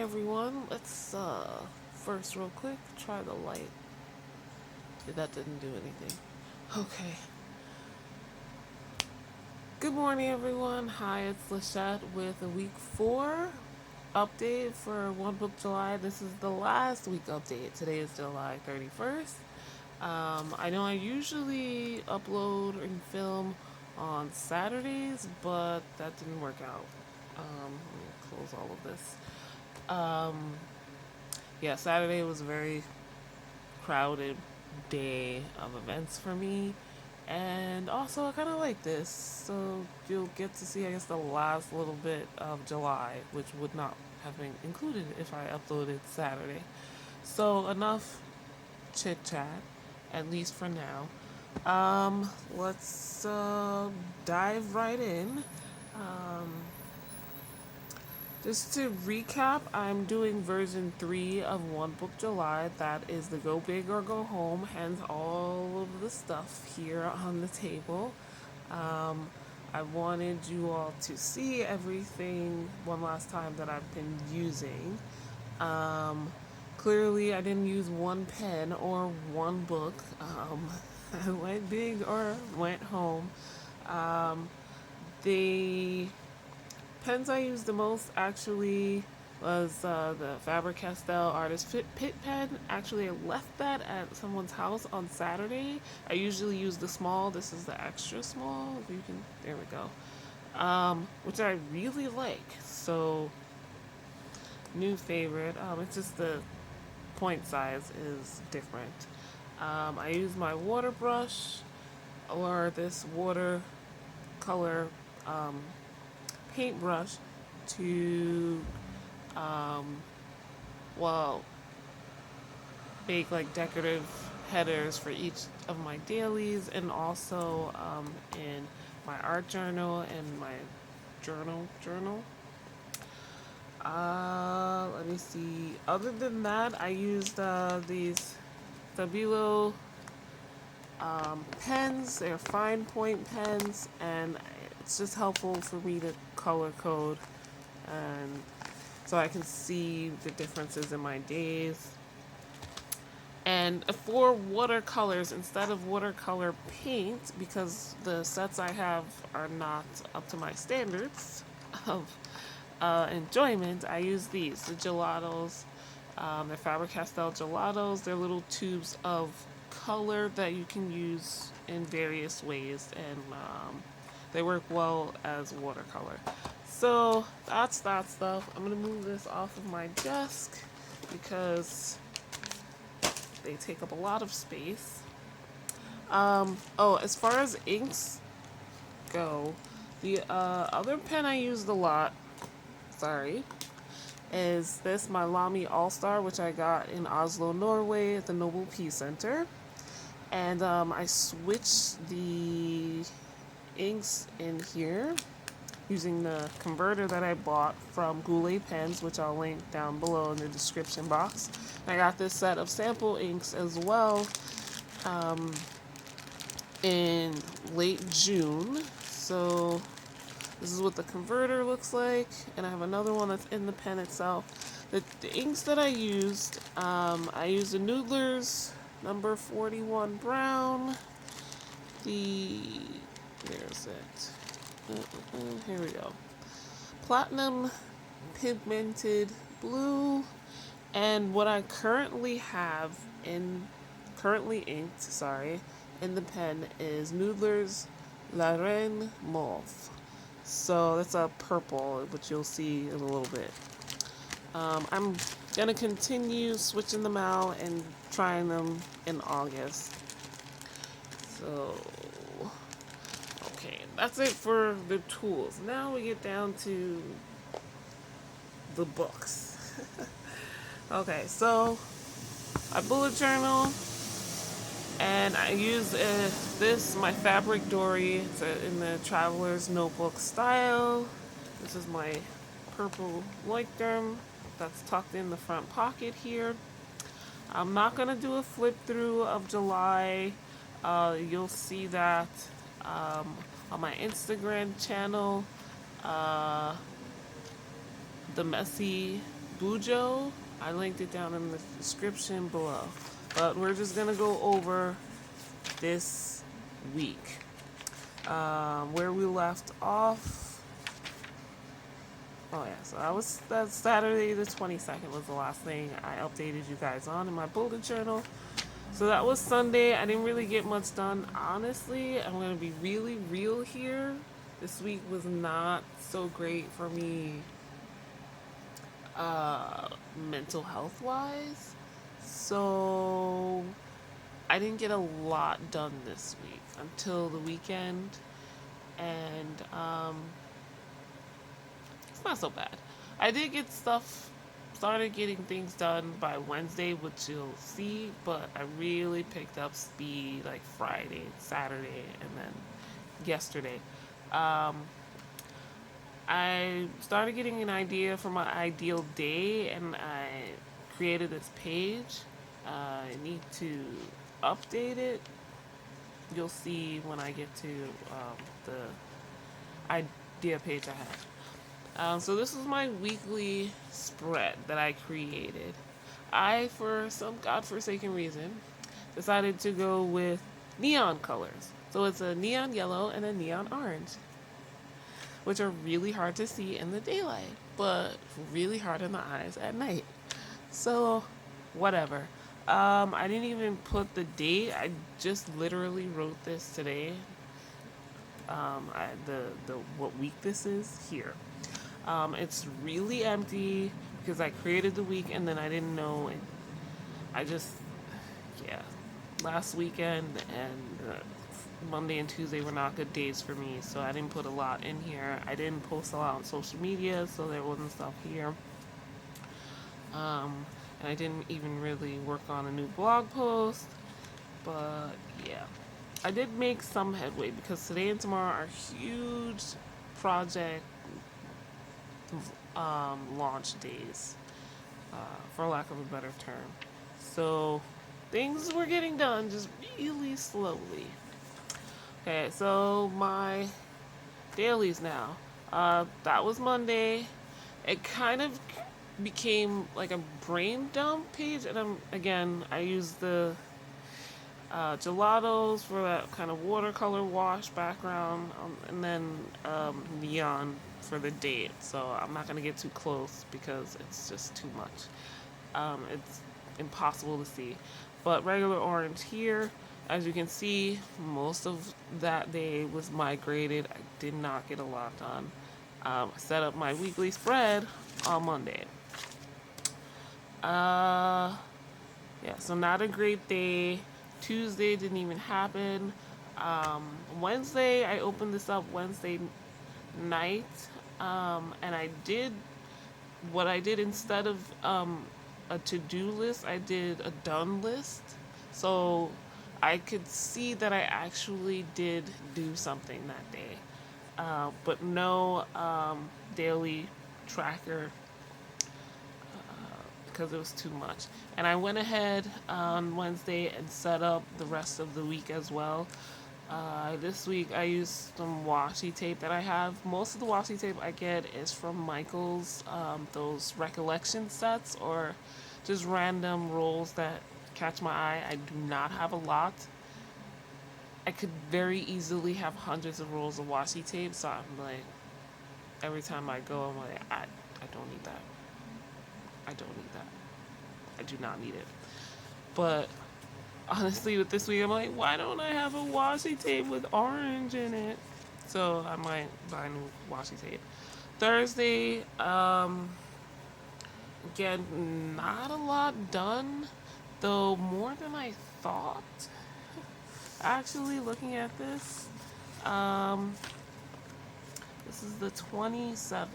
Everyone, let's first real quick try the light. That didn't do anything. Okay. Good morning, everyone. Hi, it's Lachette with a week 4 update for One Book July. This is the last week update. Today is July 31st. I know I usually upload and film on Saturdays, but that didn't work out. Let me close all of this. Yeah, Saturday was a very crowded day of events for me. And also, I kind of like this. So, you'll get to see, I guess, the last little bit of July, which would not have been included if I uploaded Saturday. So, enough chit chat, at least for now. Let's dive right in. Um, Just to recap, I'm doing version 3 of One Book July. That is the Go Big or Go Home, hence all of the stuff here on the table. Um, I wanted you all to see everything one last time that I've been using. Um, Clearly, I didn't use one pen or one book. I went big or went home. Um, the pens I used the most actually was the Faber-Castell Artist Pit pen. Actually, I left that at someone's house on Saturday. I usually use the small. This is the extra small. If you can, there we go. Which I really like. So, new favorite. It's just the point size is different. I use my water brush or this watercolor paintbrush to um, well make like decorative headers for each of my dailies, and also in my art journal and my journal. Let me see. Other than that, I used these Stabilo pens. They're fine point pens, and it's just helpful for me to color code, and so I can see the differences in my days. And for watercolors, instead of watercolor paint, because the sets I have are not up to my standards of enjoyment, I use these, the gelatos. They're Faber-Castell gelatos. They're little tubes of color that you can use in various ways, and they work well as watercolor. So that's that stuff. I'm gonna move this off of my desk because they take up a lot of space. As far as inks go, the other pen I used a lot, sorry, is this, my Lamy All-Star, which I got in Oslo, Norway at the Nobel Peace Center. And I switched the inks in here using the converter that I bought from Goulet Pens, which I'll link down below in the description box. And I got this set of sample inks as well in late June. So this is what the converter looks like, and I have another one that's in the pen itself. The inks that I used the Noodler's number 41 brown. There's it. Here we go. Platinum pigmented blue, and what I currently have currently inked, in the pen is Noodler's La Reine Mauve. So that's a purple, which you'll see in a little bit. I'm gonna continue switching them out and trying them in August. So, okay, that's it for the tools. Now we get down to the books. Okay, so I bullet journal, and I use my fabricdori. It's in the traveler's notebook style. This is my purple Leuchtturm that's tucked in the front pocket here. I'm not going to do a flip through of July. You'll see that on my Instagram channel. The messy Bujo. I linked it down in the description below. But we're just gonna go over this week. Where we left off. Oh yeah, so that Saturday the 22nd was the last thing I updated you guys on in my bullet journal. So that was Sunday. I didn't really get much done, honestly. I'm gonna be really real here. This week was not so great for me, mental health wise. So I didn't get a lot done this week until the weekend, and it's not so bad. I did get started getting things done by Wednesday, which you'll see, but I really picked up speed like Friday, Saturday, and then yesterday. I started getting an idea for my ideal day, and I created this page. I need to update it. You'll see when I get to the idea page I have. So this is my weekly spread that I created. I, for some godforsaken reason, decided to go with neon colors. So it's a neon yellow and a neon orange, which are really hard to see in the daylight, but really hard in the eyes at night. So, whatever. I didn't even put the date. I just literally wrote this today. The what week this is here. It's really empty because I created the week and then I didn't know it. I just, yeah, last weekend and Monday and Tuesday were not good days for me, so I didn't put a lot in here. I didn't post a lot on social media, so there wasn't stuff here. And I didn't even really work on a new blog post, but yeah. I did make some headway because today and tomorrow are huge project launch days, for lack of a better term. So things were getting done just really slowly. Okay, so my dailies now. That was Monday. It kind of became like a brain dump page, and I used the gelatos for that kind of watercolor wash background, and then neon for the date. So I'm not gonna get too close because it's just too much. It's impossible to see. But regular orange here, as you can see, most of that day was migrated. I did not get a lot done. I set up my weekly spread on Monday. Yeah, so not a great day. Tuesday didn't even happen. Wednesday, I opened this up Wednesday night, and I did what I did instead of a to-do list, I did a done list. So I could see that I actually did do something that day, but no daily tracker because it was too much. And I went ahead on Wednesday and set up the rest of the week as well. This week I used some washi tape that I have. Most of the washi tape I get is from Michael's, those recollection sets or just random rolls that catch my eye. I do not have a lot. I could very easily have hundreds of rolls of washi tape, so I'm like, every time I go, I'm like, I don't need that. I don't need that. I do not need it. But honestly, with this week, I'm like, why don't I have a washi tape with orange in it? So I might buy new washi tape. Thursday, again, not a lot done, though more than I thought. Actually, looking at this, this is the 27th.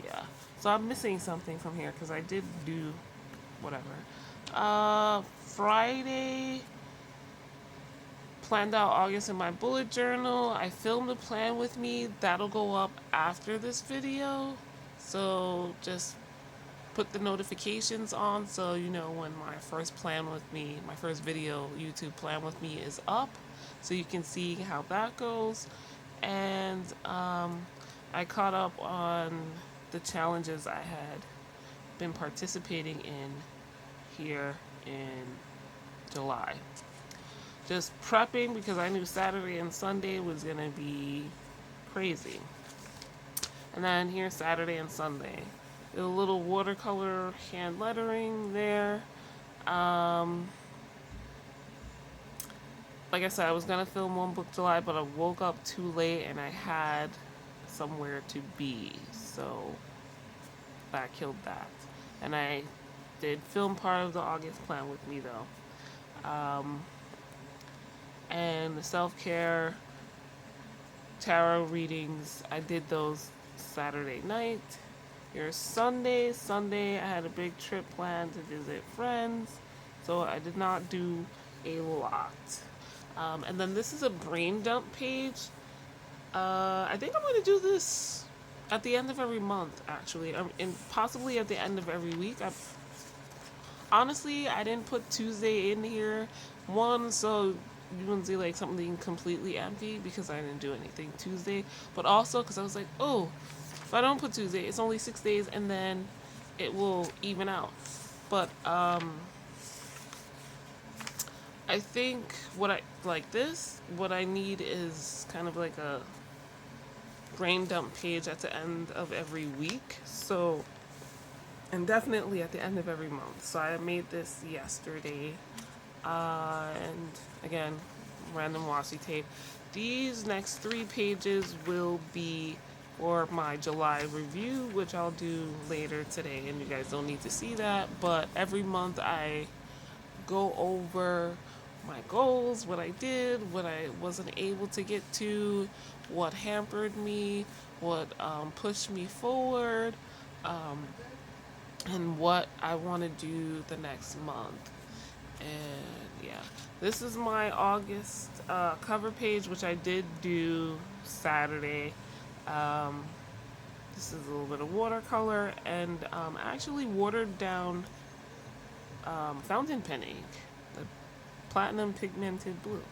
Yeah. So I'm missing something from here because I did do whatever. Friday, planned out August in my bullet journal. I filmed a plan with me. That'll go up after this video. So just put the notifications on so you know when my first plan with me, my first video YouTube plan with me is up. So you can see how that goes. And I caught up on the challenges I had been participating in here in July. Just prepping because I knew Saturday and Sunday was going to be crazy. And then here's Saturday and Sunday. A little watercolor hand lettering there. Like I said, I was going to film One Book July, but I woke up too late and I had somewhere to be. So that killed that. And I did film part of the August plan with me though. And the self-care tarot readings, I did those Saturday night. Here's Sunday. Sunday, I had a big trip planned to visit friends, so I did not do a lot. And then this is a brain dump page. I think I'm going to do this at the end of every month, actually, and possibly at the end of every week. Honestly, I didn't put Tuesday in here. One, so you wouldn't see like something completely empty because I didn't do anything Tuesday. But also because I was like, oh, if I don't put Tuesday, it's only 6 days and then it will even out. But I think what I need is kind of like a brain dump page at the end of every week. So, and definitely at the end of every month. So I made this yesterday. And again, random washi tape. These next 3 pages will be for my July review, which I'll do later today, and you guys don't need to see that. But every month I go over my goals, what I did, what I wasn't able to get to, what hampered me, what pushed me forward, and what I want to do the next month. And yeah, this is my August cover page, which I did do Saturday. This is a little bit of watercolor and actually watered down fountain pen ink, the platinum pigmented blue.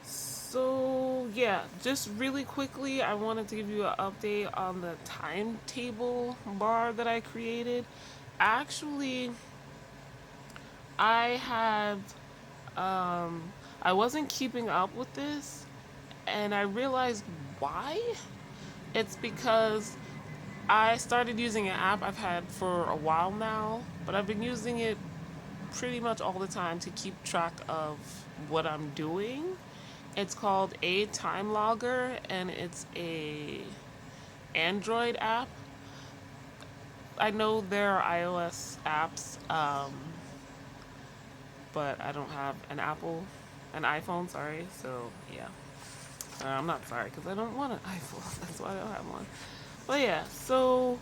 So yeah, just really quickly, I wanted to give you an update on the timetable bar that I created. Actually, I wasn't keeping up with this, and I realized why. It's because I started using an app I've had for a while now, but I've been using it pretty much all the time to keep track of what I'm doing. It's called a Time Logger, and it's a Android app. I know there are iOS apps, but I don't have an iPhone, sorry, so yeah. I'm not sorry, because I don't want an iPhone, that's why I don't have one. But yeah, so,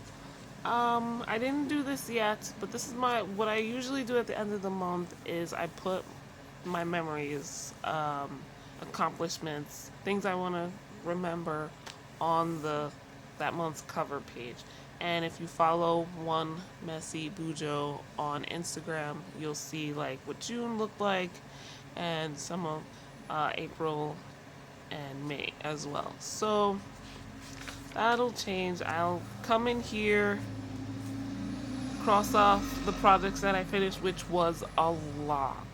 I didn't do this yet, but this is what I usually do at the end of the month is I put my memories, accomplishments, things I want to remember on that month's cover page. And if you follow One Messy Bujo on Instagram, you'll see like what June looked like and some of April and May as well. So that'll change. I'll come in here, cross off the projects that I finished, which was a lot.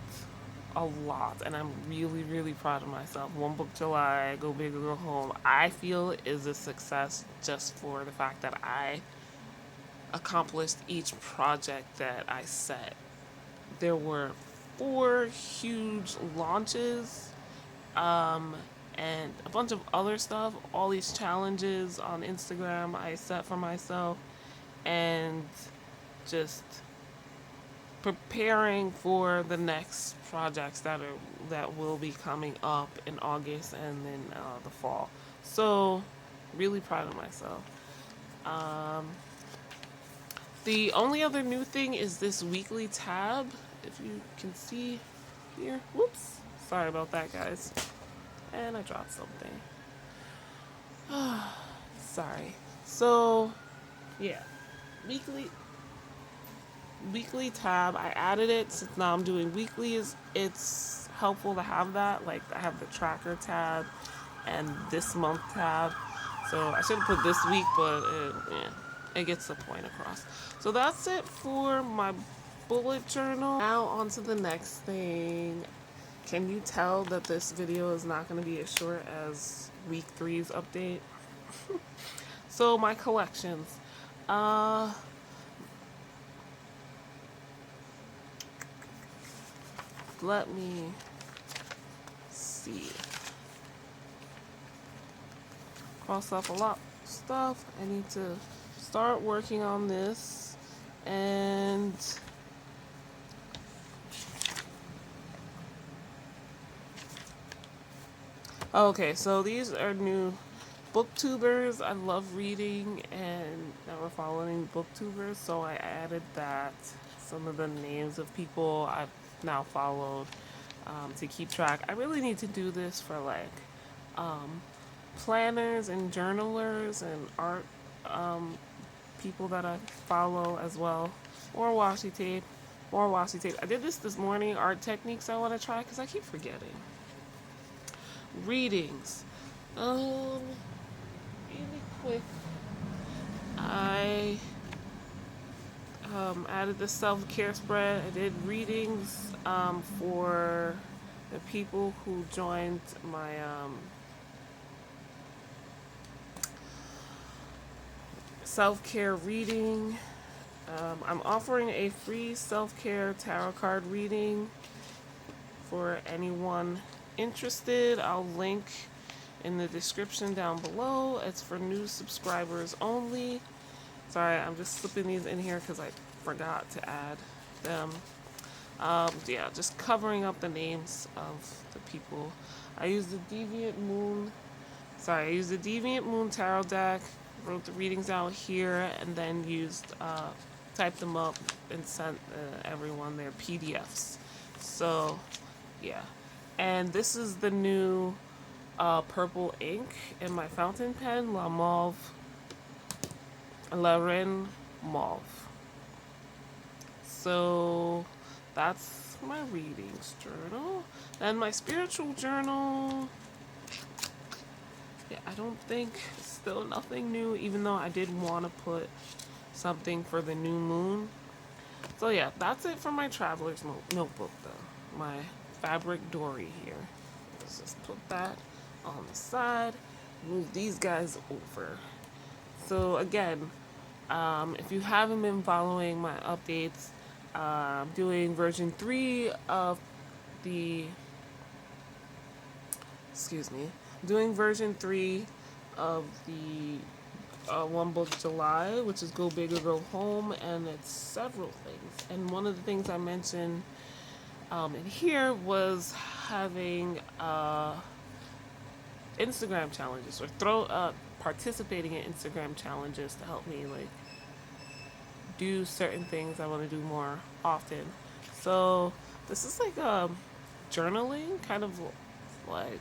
And I'm really, really proud of myself. One Book July, Go Big or Go Home, I feel is a success just for the fact that I accomplished each project that I set. There were 4 huge launches, and a bunch of other stuff, all these challenges on Instagram I set for myself, and just preparing for the next projects that will be coming up in August and then the fall. So really proud of myself. The only other new thing is this weekly tab, if you can see here. Whoops, sorry about that, guys. And I dropped something. Sorry. So yeah, weekly tab, I added it since now I'm doing weeklies. It's helpful to have that. Like I have the tracker tab and this month tab. So I should have put this week, but it gets the point across. So that's it for my bullet journal. Now on to the next thing. Can you tell that this video is not going to be as short as week 3's update? So my collections. Let me see. Cross off a lot of stuff. I need to start working on this. And okay, so these are new booktubers. I love reading and now we're following booktubers, so I added that. Some of the names of people I've now followed to keep track. I really need to do this for like planners and journalers and art people that I follow as well. Or washi tape. More washi tape. I did this morning, art techniques I want to try because I keep forgetting. Readings. Really quick. I added the self-care spread. I did readings for the people who joined my self-care reading. I'm offering a free self-care tarot card reading for anyone interested. I'll link in the description down below. It's for new subscribers only. Sorry, I'm just slipping these in here because I forgot to add them. Yeah, just covering up the names of the people. I used the Deviant Moon. Sorry, I used the Deviant Moon Tarot deck. Wrote the readings out here, and then typed them up and sent everyone their PDFs. So, yeah. And this is the new purple ink in my fountain pen, La Reine Mauve. So, that's my readings journal. And my spiritual journal, yeah, I don't think, still nothing new, even though I did want to put something for the new moon. So yeah, that's it for my traveler's notebook though. My fabricdori here. Let's just put that on the side. Move these guys over. So again, if you haven't been following my updates, I'm doing version 3 of the, doing version 3 of the One Book July, which is Go Big or Go Home, and it's several things. And one of the things I mentioned in here was having Instagram challenges, or participating in Instagram challenges to help me like do certain things I want to do more often. So this is like journaling, kind of like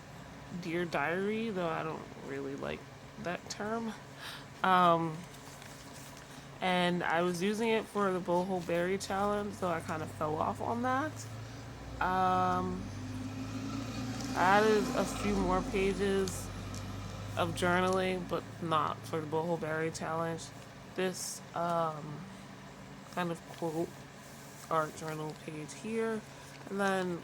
Dear Diary, though I don't really like that term. And I was using it for the Boho Berry challenge, so I kind of fell off on that. I added a few more pages of journaling, but not for the Boho Berry challenge. This kind of quote art journal page here, and then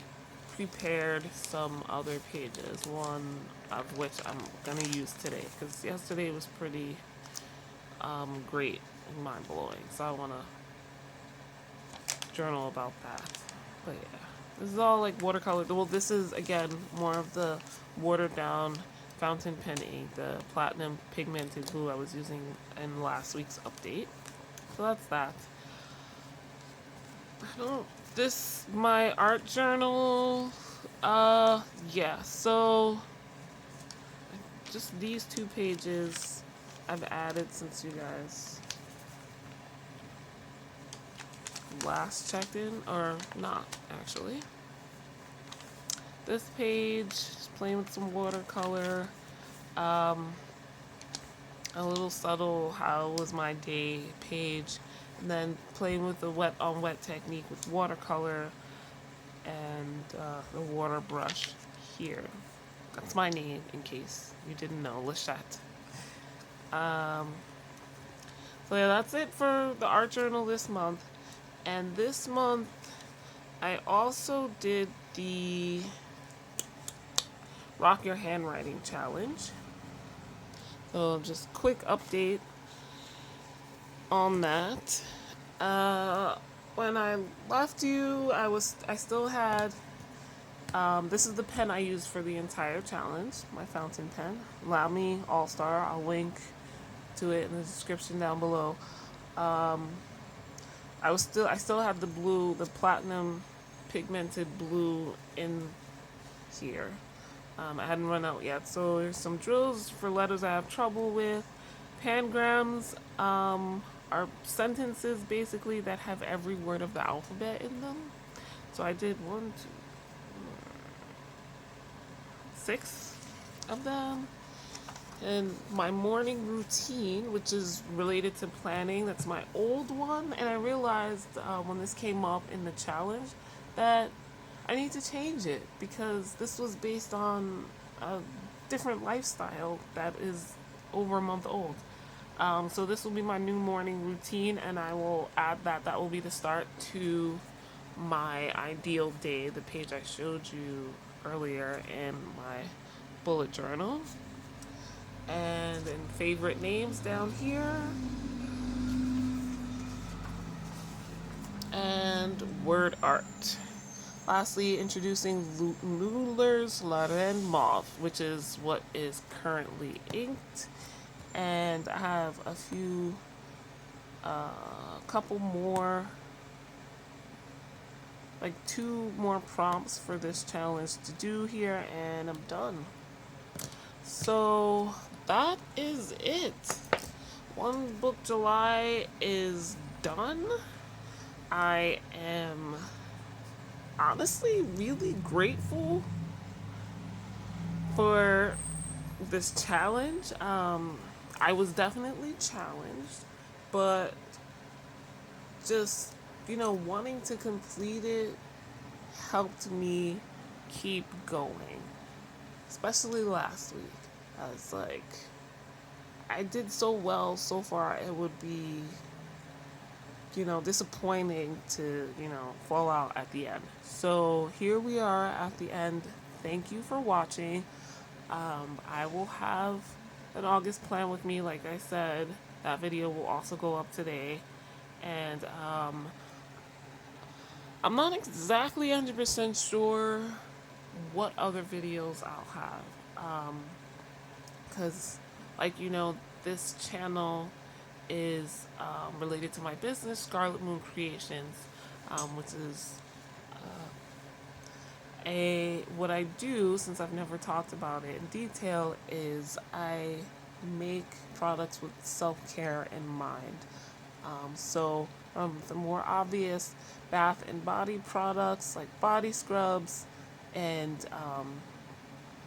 prepared some other pages, one of which I'm gonna use today because yesterday was pretty great and mind-blowing, so I want to journal about that. But yeah, this is all like watercolor. Well, this is again more of the watered down fountain pen ink, the platinum pigmented glue I was using in last week's update. So that's that. My art journal, yeah, so just these 2 pages I've added since you guys last checked in, or not actually. This page, just playing with some watercolor, a little subtle how was my day page, and then playing with the wet on wet technique with watercolor and the water brush here. That's my name in case you didn't know, Lachette. Um, so yeah, that's it for the art journal this month. And this month, I also did the Rock Your Handwriting Challenge. So just quick update on that. Uh, when I left you, I still had this is the pen I used for the entire challenge, my fountain pen. Lamy All Star. I'll link to it in the description down below. I still had the blue, the platinum pigmented blue in here. I hadn't run out yet. So there's some drills for letters I have trouble with. Pangrams are sentences basically that have every word of the alphabet in them. So I did 6 of them. And my morning routine, which is related to planning, that's my old one. And I realized when this came up in the challenge that I need to change it because this was based on a different lifestyle that is over a month old. So this will be my new morning routine, and I will add that. That will be the start to my ideal day, the page I showed you earlier in my bullet journal. And then favorite names down here. And word art. Lastly, introducing Luler's La Reine Mauve, which is what is currently inked. And I have a few, couple more, like 2 more prompts for this challenge to do here, and I'm done. So that is it. One Book July is done. I am honestly really grateful for this challenge. I was definitely challenged, but just, wanting to complete it helped me keep going, especially last week. I was like, I did so well so far, it would be, disappointing to, fall out at the end. So here we are at the end. Thank you for watching. I will have an August plan with me, like I said. That video will also go up today. And I'm not exactly 100% sure what other videos I'll have. Because, this channel is related to my business, Scarlet Moon Creations, which is what I do, since I've never talked about it in detail, is I make products with self-care in mind. So the more obvious bath and body products like body scrubs and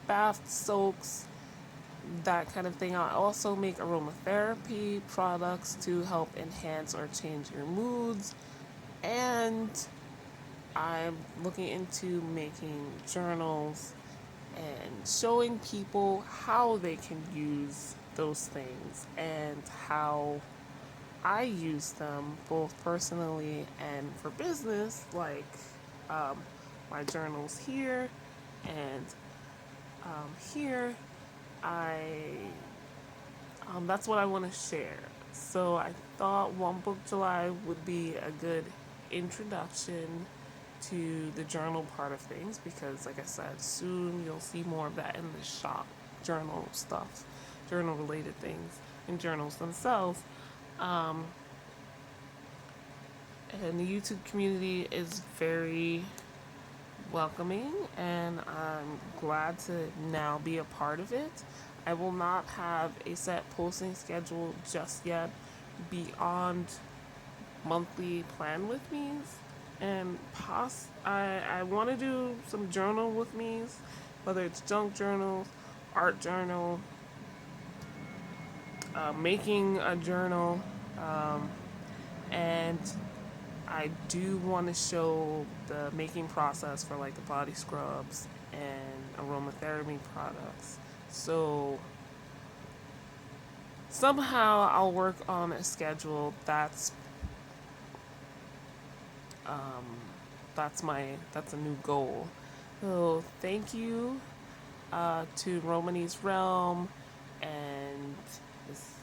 bath soaks, that kind of thing. I also make aromatherapy products to help enhance or change your moods, and I'm looking into making journals and showing people how they can use those things and how I use them both personally and for business, like my journals here and here. That's what I want to share. So I thought One Book July would be a good introduction to the journal part of things, because like I said, soon you'll see more of that in the shop, journal stuff, journal related things, and journals themselves. And the YouTube community is very welcoming, and I'm glad to now be a part of it. I will not have a set posting schedule just yet beyond monthly plan with me's, and I want to do some journal with me's, whether it's junk journals, art journal, making a journal, and I do want to show the making process for like the body scrubs and aromatherapy products. So somehow I'll work on a schedule that's a new goal. So thank you to Romany's Realm and this,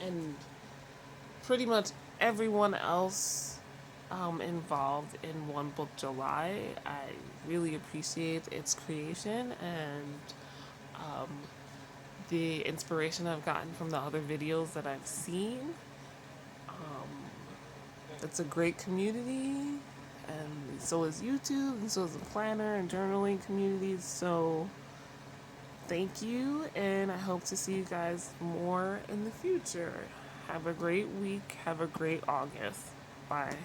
and pretty much everyone else involved in One Book July. I really appreciate its creation and the inspiration I've gotten from the other videos that I've seen. It's a great community, and so is YouTube, and so is the planner and journaling communities. So thank you, and I hope to see you guys more in the future. Have a great week. Have a great August. Bye.